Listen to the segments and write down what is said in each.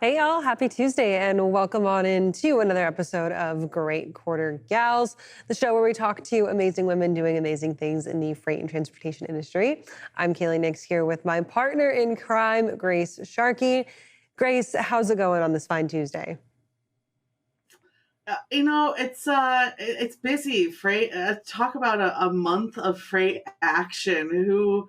Hey y'all, happy Tuesday and welcome on into another episode of Great Quarter Gals, the show where we talk to amazing women doing amazing things in the freight and transportation industry. I'm Kaylee Nix here with my partner in crime, Grace Sharkey. Grace, how's it going on this fine Tuesday? It's busy. Freight. Talk about a month of freight action. Who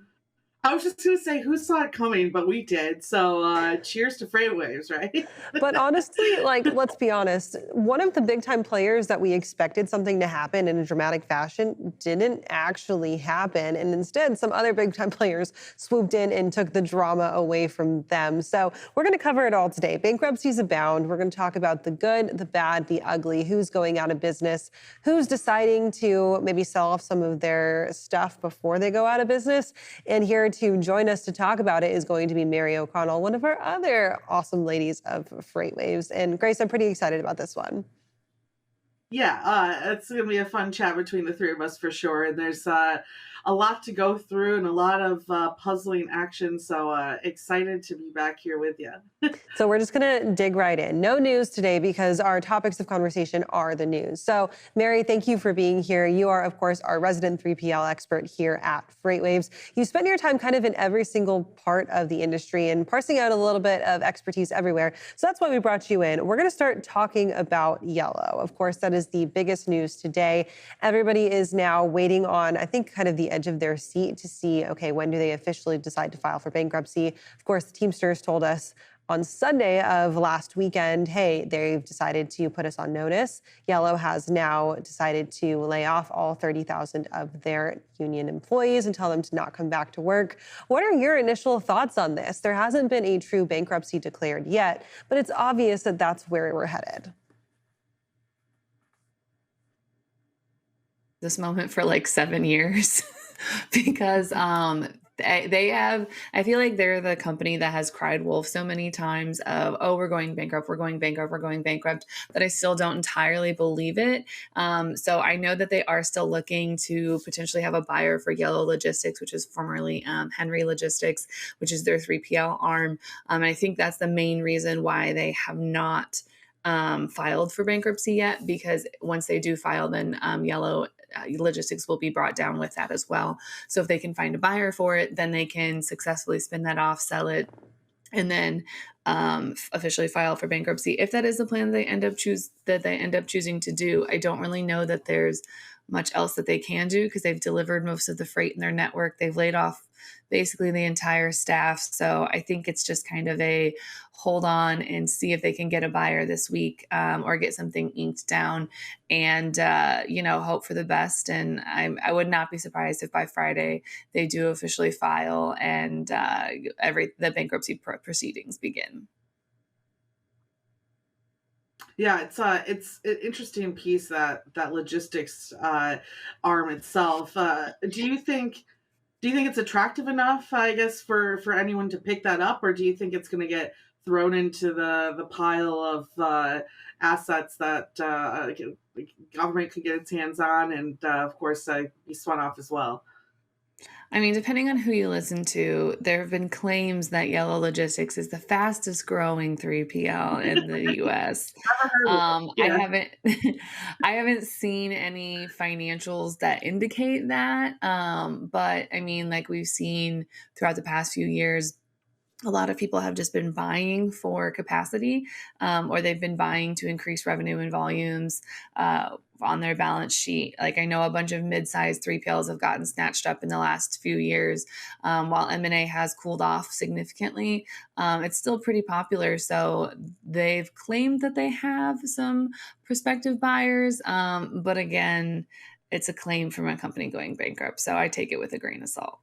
I was just gonna say who saw it coming, but we did. So cheers to FreightWaves, right? But honestly, let's be honest, one of the big time players that we expected something to happen in a dramatic fashion didn't actually happen. And instead, some other big time players swooped in and took the drama away from them. So we're going to cover it all today. Bankruptcies abound. We're going to talk about the good, the bad, the ugly, who's going out of business, who's deciding to maybe sell off some of their stuff before they go out of business. And here to join us to talk about it is going to be Mary O'Connell, one of our other awesome ladies of FreightWaves. And Grace, I'm pretty excited about this one. Yeah, it's going to be a fun chat between the three of us for sure. And there's a lot to go through and a lot of puzzling action. So excited to be back here with you. So we're just going to dig right in. No news today because our topics of conversation are the news. So Mary, thank you for being here. You are, of course, our resident 3PL expert here at FreightWaves. You spend your time kind of in every single part of the industry and parsing out a little bit of expertise everywhere. So that's why we brought you in. We're going to start talking about Yellow. Of course, that is the biggest news today. Everybody is now waiting on, I think, kind of the edge of their seat to see, okay, when do they officially decide to file for bankruptcy? Of course, the Teamsters told us on Sunday of last weekend, hey, they've decided to put us on notice. Yellow has now decided to lay off all 30,000 of their union employees and tell them to not come back to work. What are your initial thoughts on this? There hasn't been a true bankruptcy declared yet, but it's obvious that that's where we're headed. This moment for like 7 years because they have, I feel like they're the company that has cried wolf so many times of, oh, we're going bankrupt, we're going bankrupt, we're going bankrupt, that I still don't entirely believe it. So I know that they are still looking to potentially have a buyer for Yellow Logistics, which is formerly Henry Logistics, which is their 3PL arm. And I think that's the main reason why they have not filed for bankruptcy yet, because once they do file, then Yellow Logistics will be brought down with that as well. So if they can find a buyer for it, then they can successfully spin that off, sell it, and then officially file for bankruptcy. If that is the plan they end up choosing to do, I don't really know that there's much else that they can do because they've delivered most of the freight in their network. They've laid off basically the entire staff. So I think it's just kind of a hold on and see if they can get a buyer this week or get something inked down and, hope for the best. And I would not be surprised if by Friday they do officially file and the bankruptcy proceedings begin. Yeah, it's an interesting piece that logistics arm itself. Do you think it's attractive enough, I guess, for anyone to pick that up, or do you think it's going to get thrown into the pile of assets that government could get its hands on, and of course be spun off as well? I mean, depending on who you listen to, there have been claims that Yellow Logistics is the fastest growing 3PL in the U.S. Yeah. I haven't, I haven't seen any financials that indicate that. But I mean, like we've seen throughout the past few years, a lot of people have just been buying for capacity, or they've been buying to increase revenue and volumes on their balance sheet. Like I know a bunch of mid-sized 3PLs have gotten snatched up in the last few years, while M&A has cooled off significantly. It's still pretty popular. So they've claimed that they have some prospective buyers. But again, it's a claim from a company going bankrupt. So I take it with a grain of salt.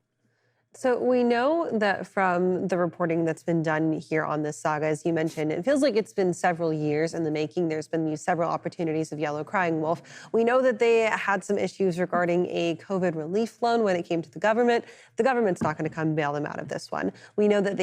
So we know that from the reporting that's been done here on this saga, as you mentioned, it feels like it's been several years in the making. There's been these several opportunities of Yellow crying wolf. We know that they had some issues regarding a COVID relief loan when it came to the government. The government's not going to come bail them out of this one. We know that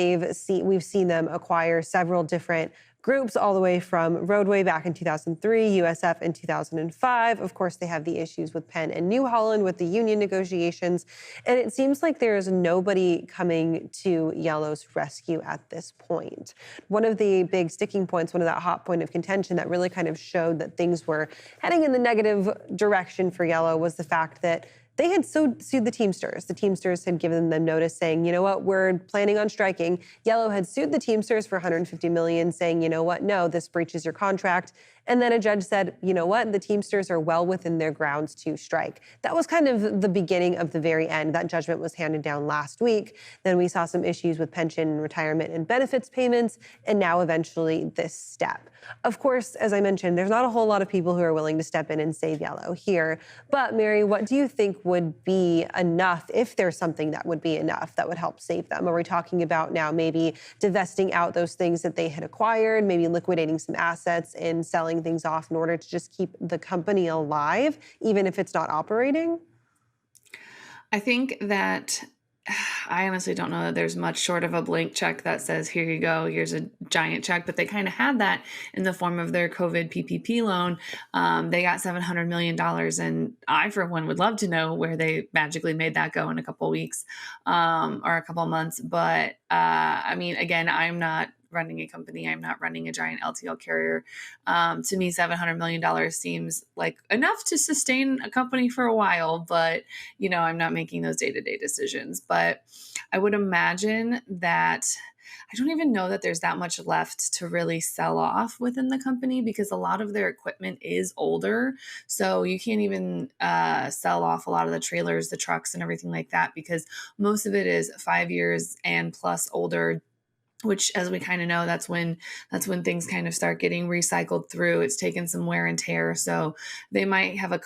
we've seen them acquire several different groups, all the way from Roadway back in 2003, USF in 2005. Of course, they have the issues with Penn and New Holland with the union negotiations. And it seems like there is nobody coming to Yellow's rescue at this point. One of the big sticking points, one of that hot point of contention that really kind of showed that things were heading in the negative direction for Yellow was the fact that they had sued the Teamsters. The Teamsters had given them notice saying, you know what, we're planning on striking. Yellow had sued the Teamsters for $150 million, saying, you know what, no, this breaches your contract. And then a judge said, you know what, the Teamsters are well within their grounds to strike. That was kind of the beginning of the very end. That judgment was handed down last week. Then we saw some issues with pension, retirement, and benefits payments, and now eventually this step. Of course, as I mentioned, there's not a whole lot of people who are willing to step in and save Yellow here. But Mary, what do you think would be enough, if there's something that would be enough that would help save them? Are we talking about now maybe divesting out those things that they had acquired, maybe liquidating some assets and selling things off in order to just keep the company alive, even if it's not operating? I think that I honestly don't know that there's much short of a blank check that says, here you go, here's a giant check. But they kind of had that in the form of their COVID PPP loan. They got $700 million. And I, for one, would love to know where they magically made that go in a couple of weeks or a couple of months. But I mean, again, I'm not running a company. I'm not running a giant LTL carrier. To me, $700 million seems like enough to sustain a company for a while, but, you know, I'm not making those day-to-day decisions. But I would imagine that I don't even know that there's that much left to really sell off within the company, because a lot of their equipment is older. So you can't even sell off a lot of the trailers, the trucks, and everything like that, because most of it is 5 years and plus older, which, as we kind of know, that's when things kind of start getting recycled through. It's taken some wear and tear. So they might have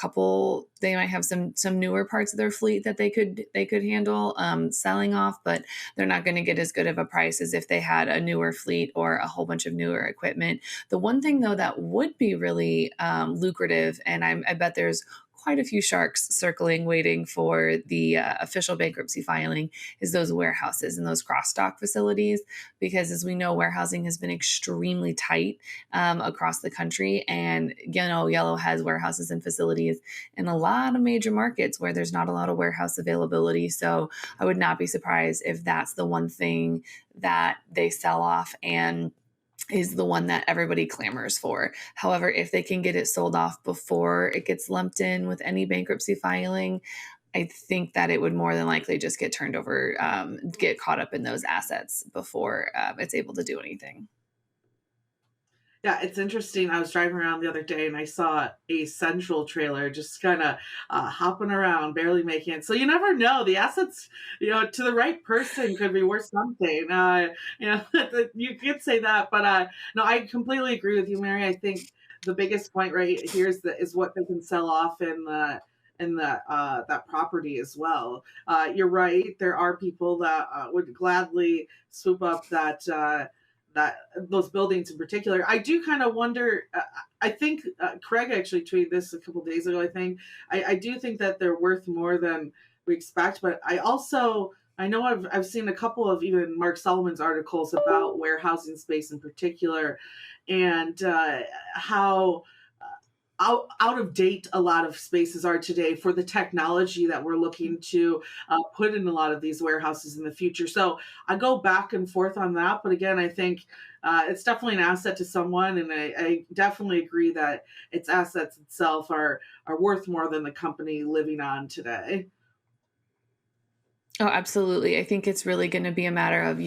some newer parts of their fleet that they could handle selling off, but they're not going to get as good of a price as if they had a newer fleet or a whole bunch of newer equipment. The one thing, though, that would be really lucrative, and I bet there's quite a few sharks circling, waiting for the official bankruptcy filing, is those warehouses and those cross-dock facilities. Because as we know, warehousing has been extremely tight across the country. And, you know, Yellow has warehouses and facilities in a lot of major markets where there's not a lot of warehouse availability. So I would not be surprised if that's the one thing that they sell off and is the one that everybody clamors for. However, if they can get it sold off before it gets lumped in with any bankruptcy filing, I think that it would more than likely just get turned over, get caught up in those assets before it's able to do anything. Yeah, it's interesting. I was driving around the other day and I saw a Central trailer just kind of hopping around, barely making it. So you never know. The assets, to the right person could be worth something. You could say that, but no, I completely agree with you, Mary. I think the biggest point right here is what they can sell off in that property as well. You're right. There are people that would gladly swoop up that those buildings in particular. I do kind of wonder. I think Craig actually tweeted this a couple days ago. I do think that they're worth more than we expect, but I know I've seen a couple of even Mark Solomon's articles about warehousing space in particular, and how out of date a lot of spaces are today for the technology that we're looking to put in a lot of these warehouses in the future. So I go back and forth on that. But again, I think it's definitely an asset to someone. And I definitely agree that its assets itself are worth more than the company living on today. Oh, absolutely. I think it's really going to be a matter of,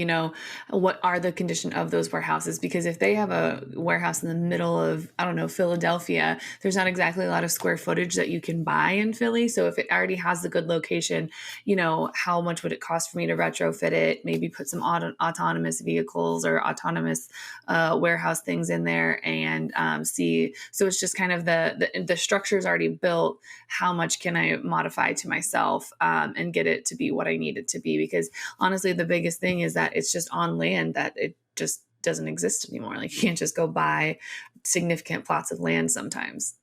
what are the condition of those warehouses? Because if they have a warehouse in the middle of, I don't know, Philadelphia, there's not exactly a lot of square footage that you can buy in Philly. So if it already has a good location, how much would it cost for me to retrofit it? Maybe put some autonomous vehicles or autonomous warehouse things in there and see. So it's just kind of the structure's already built. How much can I modify to myself and get it to be what I need it to be? Because honestly, the biggest thing is that it's just on land that it just doesn't exist anymore. Like, you can't just go buy significant plots of land sometimes.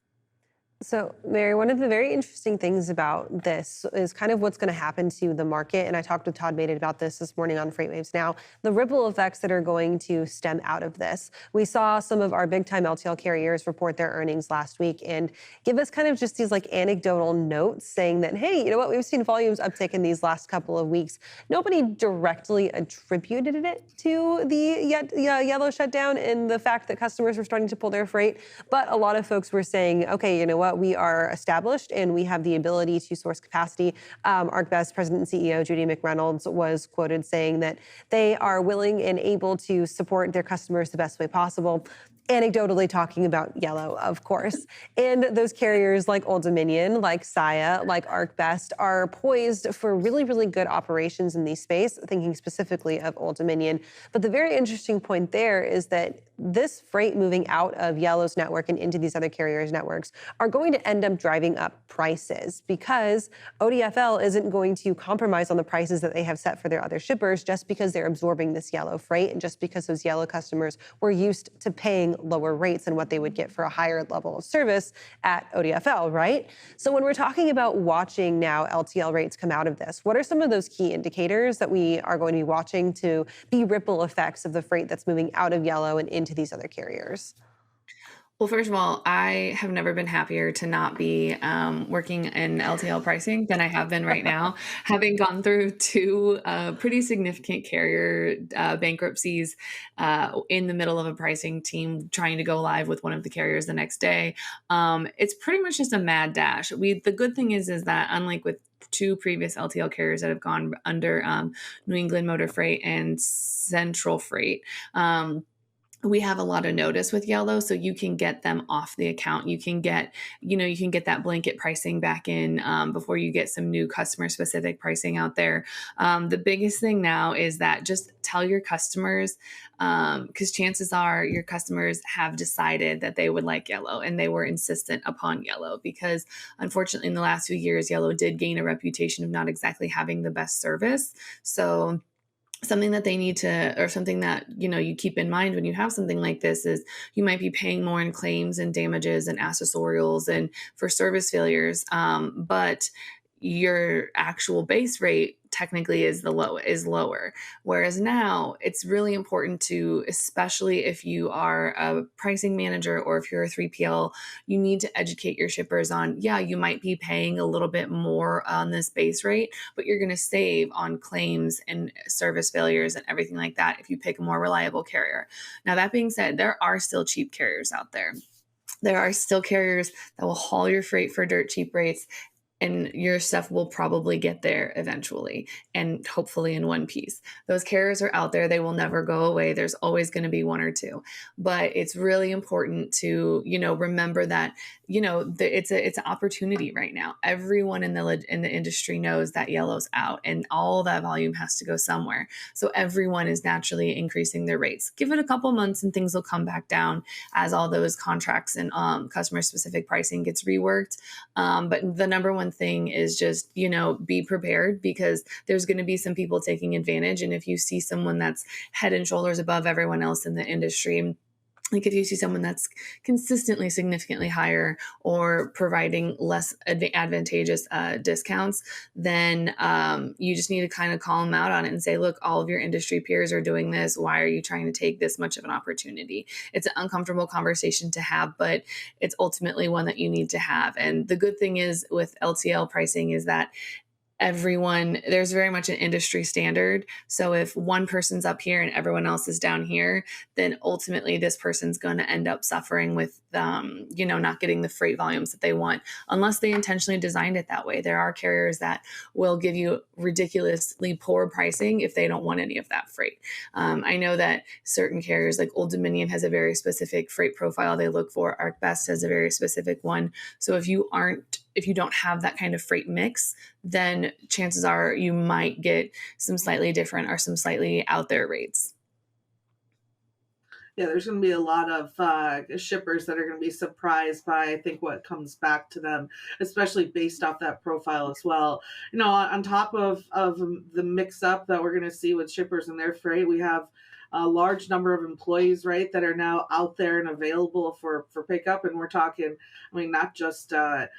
So, Mary, one of the very interesting things about this is kind of what's going to happen to the market. And I talked with Todd Mated about this morning on FreightWaves Now, the ripple effects that are going to stem out of this. We saw some of our big time LTL carriers report their earnings last week and give us kind of just these like anecdotal notes saying that, hey, you know what, we've seen volumes uptick in these last couple of weeks. Nobody directly attributed it to the yellow shutdown and the fact that customers were starting to pull their freight. But a lot of folks were saying, okay, you know what? We are established and we have the ability to source capacity. ArcBest President and CEO Judy McReynolds was quoted saying that they are willing and able to support their customers the best way possible. Anecdotally talking about yellow, of course. And those carriers like Old Dominion, like Saia, like ArcBest are poised for really, really good operations in the space, thinking specifically of Old Dominion. But the very interesting point there is that this freight moving out of Yellow's network and into these other carriers' networks are going to end up driving up prices because ODFL isn't going to compromise on the prices that they have set for their other shippers just because they're absorbing this yellow freight and just because those yellow customers were used to paying lower rates than what they would get for a higher level of service at ODFL, right? So when we're talking about watching now LTL rates come out of this, what are some of those key indicators that we are going to be watching to be ripple effects of the freight that's moving out of Yellow and into these other carriers? Well, first of all, I have never been happier to not be working in LTL pricing than I have been right now, having gone through two pretty significant carrier bankruptcies in the middle of a pricing team trying to go live with one of the carriers the next day. It's pretty much just a mad dash. The good thing is that unlike with two previous LTL carriers that have gone under New England Motor Freight and Central Freight, we have a lot of notice with Yellow, so you can get them off the account. You can get, you can get that blanket pricing back in before you get some new customer specific pricing out there. The biggest thing now is that just tell your customers, because chances are your customers have decided that they would like Yellow and they were insistent upon Yellow because unfortunately in the last few years, Yellow did gain a reputation of not exactly having the best service. So something that they need to, or something that, you keep in mind when you have something like this is you might be paying more in claims and damages and accessorials and for service failures. But your actual base rate technically is lower. Whereas now it's really important to, especially if you are a pricing manager or if you're a 3PL, you need to educate your shippers on, yeah, you might be paying a little bit more on this base rate, but you're going to save on claims and service failures and everything like that if you pick a more reliable carrier. Now, that being said, there are still cheap carriers out there. There are still carriers that will haul your freight for dirt cheap rates, and your stuff will probably get there eventually and hopefully in one piece. Those carriers are out there. They will never go away. There's always going to be one or two. But it's really important to, remember that, it's an opportunity right now. Everyone in the industry knows that Yellow's out and all that volume has to go somewhere. So everyone is naturally increasing their rates. Give it a couple months and things will come back down as all those contracts and customer specific pricing gets reworked. But the number one thing is just, be prepared because there's going to be some people taking advantage. And if you see someone that's head and shoulders above everyone else in the industry, like if you see someone that's consistently significantly higher or providing less advantageous discounts, then you just need to kind of call them out on it and say, look, all of your industry peers are doing this. Why are you trying to take this much of an opportunity? It's an uncomfortable conversation to have, but it's ultimately one that you need to have. And the good thing is with LTL pricing is that there's very much an industry standard. So if one person's up here and everyone else is down here, then ultimately this person's going to end up suffering with, not getting the freight volumes that they want, unless they intentionally designed it that way. There are carriers that will give you ridiculously poor pricing if they don't want any of that freight. I know that certain carriers like Old Dominion has a very specific freight profile they look for. ArcBest has a very specific one. So if you don't have that kind of freight mix, then chances are you might get some slightly different or some slightly out there rates. Yeah, there's going to be a lot of shippers that are going to be surprised by, I think, what comes back to them, especially based off that profile as well. On top of the mix up that we're going to see with shippers and their freight, we have a large number of employees, right, that are now out there and available for pickup. And we're talking, I mean, not just the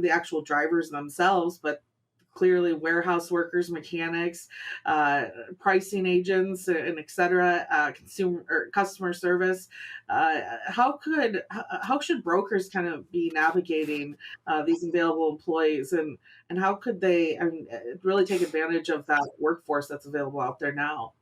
actual drivers themselves, but clearly warehouse workers, mechanics, uh, pricing agents, and et cetera, consumer or customer service. How should brokers kind of be navigating these available employees, and how could they, I mean, really take advantage of that workforce that's available out there now?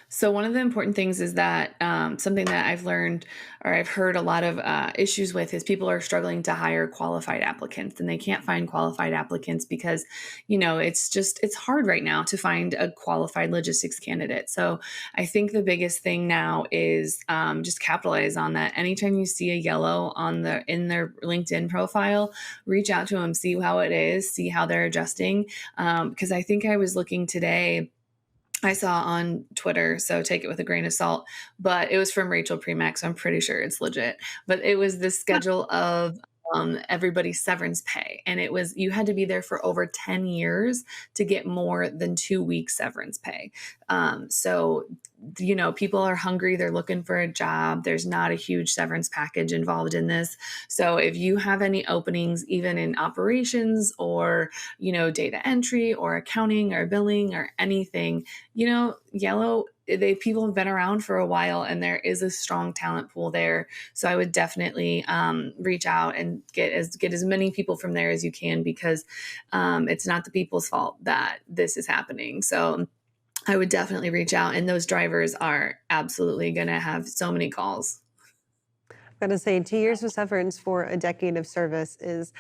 So one of the important things is that something that I've learned or I've heard a lot of issues with is people are struggling to hire qualified applicants, and they can't find qualified applicants because, it's hard right now to find a qualified logistics candidate. So I think the biggest thing now is just capitalize on that. Anytime you see a yellow in their LinkedIn profile, reach out to them, see how it is, see how they're adjusting. Because I think I was looking today. I saw on Twitter, so take it with a grain of salt, but it was from Rachel Premack, so I'm pretty sure it's legit. But it was the schedule of everybody's severance pay. And it was, you had to be there for over 10 years to get more than 2 weeks severance pay. So, people are hungry. They're looking for a job. There's not a huge severance package involved in this. So if you have any openings, even in operations or, data entry or accounting or billing or anything, yellow, people have been around for a while and there is a strong talent pool there. So I would definitely reach out and get as many people from there as you can, because it's not the people's fault that this is happening. So I would definitely reach out, and those drivers are absolutely going to have so many calls. I'm going to say 2 years of severance for a decade of service is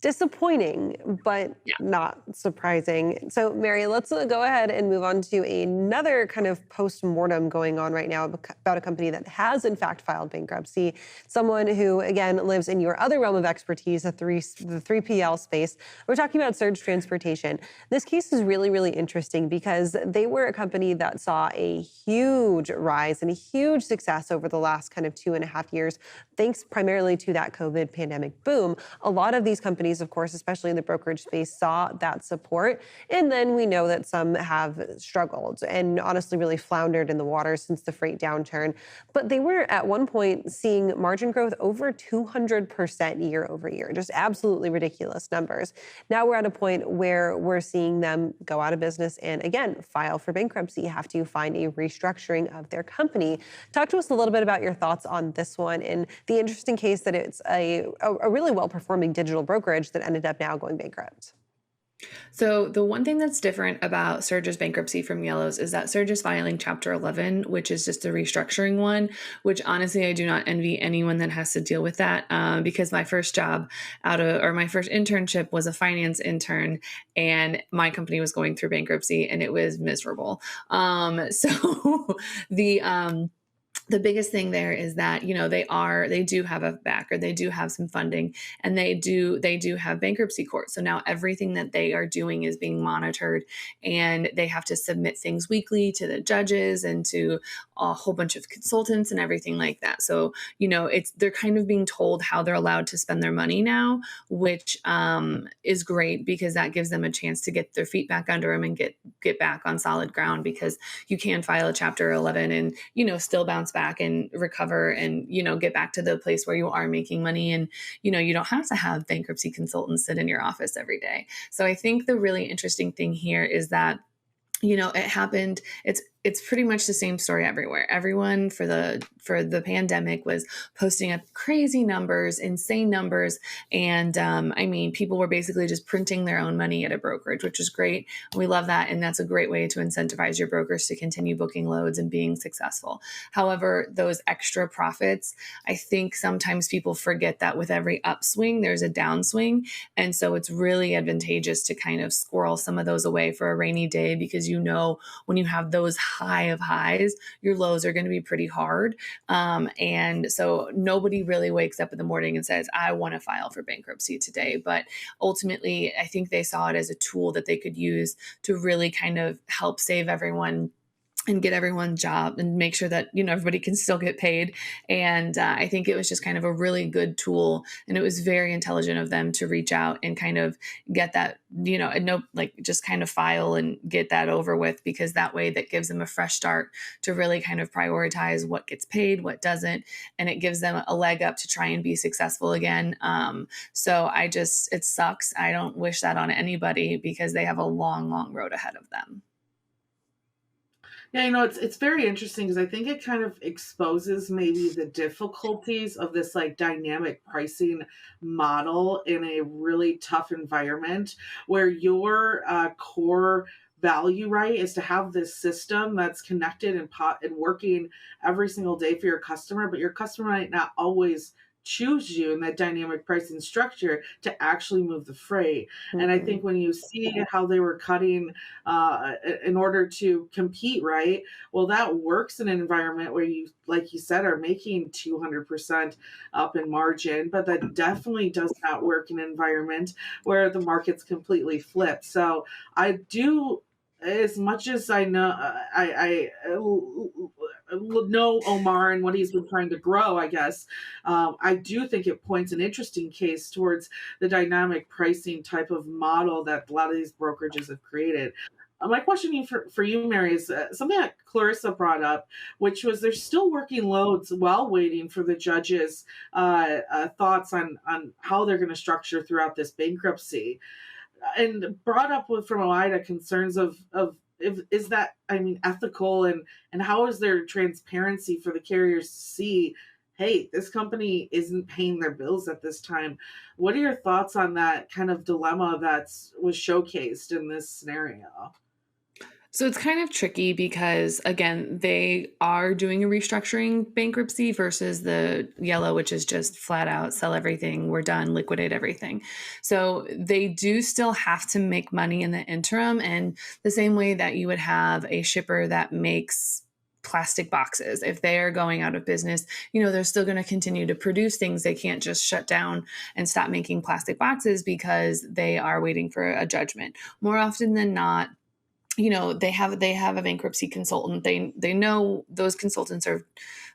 disappointing, but Yeah. not surprising. So, Mary, let's go ahead and move on to another kind of post-mortem going on right now about a company that has, in fact, filed bankruptcy. Someone who, again, lives in your other realm of expertise, the 3PL space. We're talking about Surge Transportation. This case is really, really interesting because they were a company that saw a huge rise and a huge success over the last kind of 2.5 years, thanks primarily to that COVID pandemic boom. A lot of these companies, of course, especially in the brokerage space, saw that support. And then we know that some have struggled and honestly really floundered in the water since the freight downturn. But they were at one point seeing margin growth over 200% year over year, just absolutely ridiculous numbers. Now we're at a point where we're seeing them go out of business and, again, file for bankruptcy, have to find a restructuring of their company. Talk to us a little bit about your thoughts on this one and the interesting case that it's a really well-performing digital brokerage that ended up now going bankrupt. So the one thing that's different about Surge's bankruptcy from Yellow's is that Surge is filing Chapter 11, which is just a restructuring one, which honestly, I do not envy anyone that has to deal with that, because my first job my first internship was a finance intern, and my company was going through bankruptcy and it was miserable. So the biggest thing there is that, they do have a backer, they do have some funding, and they do have bankruptcy court. So now everything that they are doing is being monitored, and they have to submit things weekly to the judges and to a whole bunch of consultants and everything like that. So, they're kind of being told how they're allowed to spend their money now, which is great because that gives them a chance to get their feet back under them and get back on solid ground, because you can file a Chapter 11 and, still bounce back and recover and, get back to the place where you are making money. And, you don't have to have bankruptcy consultants sit in your office every day. So I think the really interesting thing here is that, it happened. It's pretty much the same story everywhere. Everyone for the pandemic was posting up crazy numbers, insane numbers. And people were basically just printing their own money at a brokerage, which is great. We love that. And that's a great way to incentivize your brokers to continue booking loads and being successful. However, those extra profits, I think sometimes people forget that with every upswing, there's a downswing. And so it's really advantageous to kind of squirrel some of those away for a rainy day, because when you have those high of highs, your lows are going to be pretty hard. And so nobody really wakes up in the morning and says, I want to file for bankruptcy today. But ultimately, I think they saw it as a tool that they could use to really kind of help save everyone and get everyone's job and make sure that, everybody can still get paid. And I think it was just kind of a really good tool. And it was very intelligent of them to reach out and kind of get that, and no, like just kind of file and get that over with, because that way that gives them a fresh start to really kind of prioritize what gets paid, what doesn't. And it gives them a leg up to try and be successful again. So it sucks. I don't wish that on anybody, because they have a long, long road ahead of them. Yeah, it's very interesting because I think it kind of exposes maybe the difficulties of this like dynamic pricing model in a really tough environment where your core value, right, is to have this system that's connected and working every single day for your customer, but your customer might not always choose you in that dynamic pricing structure to actually move the freight. And I Mhm. think when you see how they were cutting in order to compete, right? Well, that works in an environment where you, like you said, are making 200% up in margin, but that definitely does not work in an environment where the market's completely flipped. So I do, as much as I know, know Omar and what he's been trying to grow, I guess, I do think it points an interesting case towards the dynamic pricing type of model that a lot of these brokerages have created. My question for you, Mary, is something that Clarissa brought up, which was they're still working loads while waiting for the judge's thoughts on how they're going to structure throughout this bankruptcy, and brought up from OIDA concerns of if, is that, I mean, ethical, and how is there transparency for the carriers to see, hey, this company isn't paying their bills at this time. What are your thoughts on that kind of dilemma that's was showcased in this scenario? So it's kind of tricky because, again, they are doing a restructuring bankruptcy versus the yellow, which is just flat out sell everything, we're done, liquidate everything. So they do still have to make money in the interim. And the same way that you would have a shipper that makes plastic boxes, if they are going out of business, they're still going to continue to produce things. They can't just shut down and stop making plastic boxes because they are waiting for a judgment. More often than not, they have a bankruptcy consultant. They know those consultants are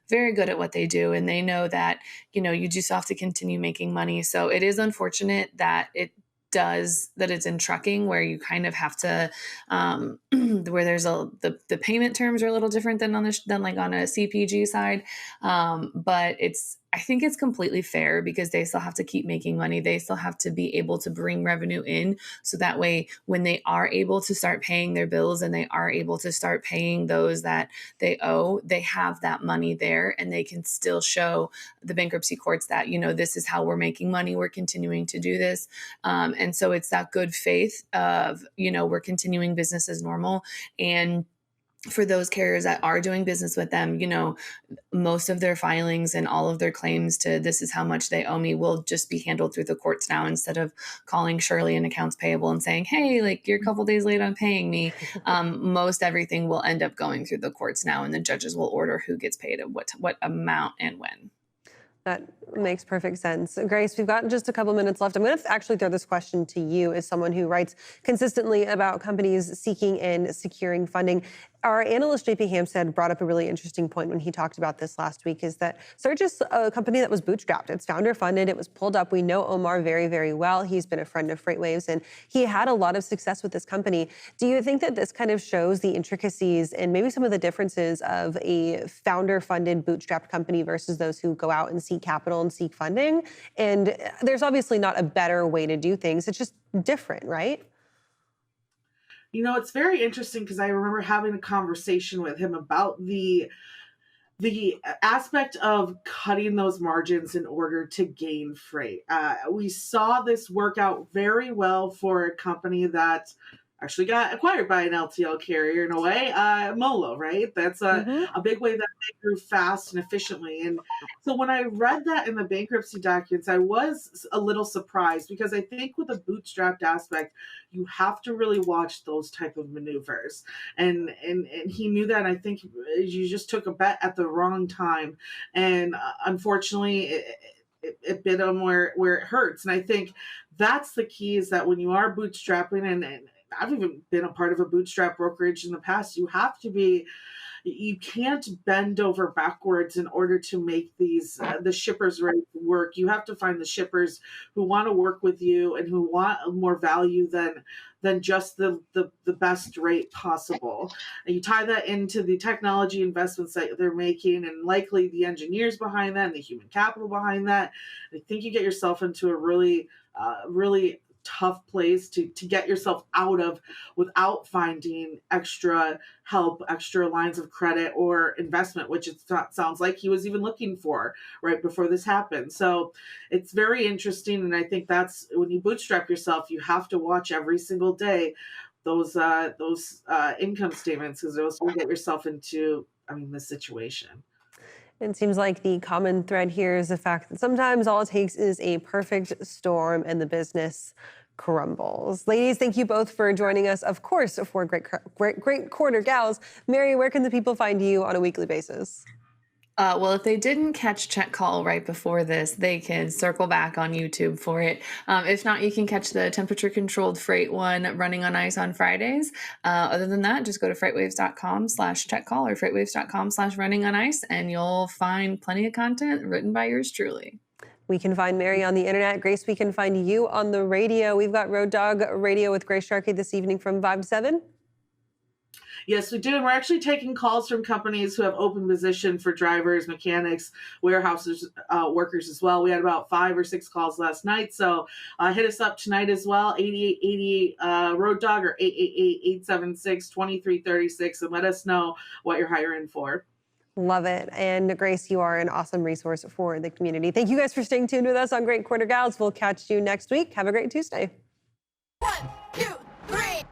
very good at what they do, and they know that you just have to continue making money. So it is unfortunate that it's in trucking, where you kind of have to where there's the payment terms are a little different than like on a CPG side, but I think it's completely fair because they still have to keep making money. They still have to be able to bring revenue in, so that way when they are able to start paying their bills and they are able to start paying those that they owe, they have that money there, and they can still show the bankruptcy courts that this is how we're making money, we're continuing to do this. And so it's that good faith of, we're continuing business as normal. And for those carriers that are doing business with them, most of their filings and all of their claims to this is how much they owe me will just be handled through the courts now, instead of calling Shirley in accounts payable and saying, hey, like you're a couple days late on paying me. Most everything will end up going through the courts now, and the judges will order who gets paid and what amount and when. That makes perfect sense. Grace, we've got just a couple minutes left. I'm going to actually throw this question to you as someone who writes consistently about companies seeking and securing funding. Our analyst, JP Hampstead, brought up a really interesting point when he talked about this last week, is that Surge is a company that was bootstrapped. It's founder funded. It was pulled up. We know Omar very, very well. He's been a friend of FreightWaves, and he had a lot of success with this company. Do you think that this kind of shows the intricacies and maybe some of the differences of a founder funded bootstrapped company versus those who go out and seek capital and seek funding? And there's obviously not a better way to do things. It's just different, right? It's very interesting because I remember having a conversation with him about the aspect of cutting those margins in order to gain freight. We saw this work out very well for a company that actually got acquired by an LTL carrier in a way, Molo, right? That's Mm-hmm. a big way that they grew fast and efficiently. And so when I read that in the bankruptcy documents, I was a little surprised because I think with a bootstrapped aspect, you have to really watch those type of maneuvers. And he knew that. And I think you just took a bet at the wrong time. And unfortunately, it bit him where it hurts. And I think that's the key, is that when you are bootstrapping and I've even been a part of a bootstrap brokerage in the past. You can't bend over backwards in order to make these the shippers rates work. You have to find the shippers who want to work with you and who want more value than just the best rate possible. And you tie that into the technology investments that they're making and likely the engineers behind that and the human capital behind that. I think you get yourself into a really tough place to get yourself out of without finding extra help, extra lines of credit or investment, which sounds like he was even looking for right before this happened. So it's very interesting. And I think that's when you bootstrap yourself, you have to watch every single day those income statements, because those will get yourself into, this situation. It seems like the common thread here is the fact that sometimes all it takes is a perfect storm and the business crumbles. Ladies, thank you both for joining us, of course, for great quarter gals. Mary, where can the people find you on a weekly basis? Well, if they didn't catch Check Call right before this, they can circle back on YouTube for it. If not, you can catch the temperature-controlled freight one running on ice on Fridays. Other than that, just go to freightwaves.com/checkcall or freightwaves.com/running on ice, and you'll find plenty of content written by yours truly. We can find Mary on the internet. Grace, we can find you on the radio. We've got Road Dog Radio with Grace Sharkey this evening from 5 to 7. Yes, we do. And we're actually taking calls from companies who have open position for drivers, mechanics, warehouses, workers as well. We had about 5 or 6 calls last night. So hit us up tonight as well, 8888 Road Dog or 888-876-2336, and let us know what you're hiring for. Love it. And Grace, you are an awesome resource for the community. Thank you guys for staying tuned with us on Great Quarter Gals. We'll catch you next week. Have a great Tuesday. 1, 2, 3.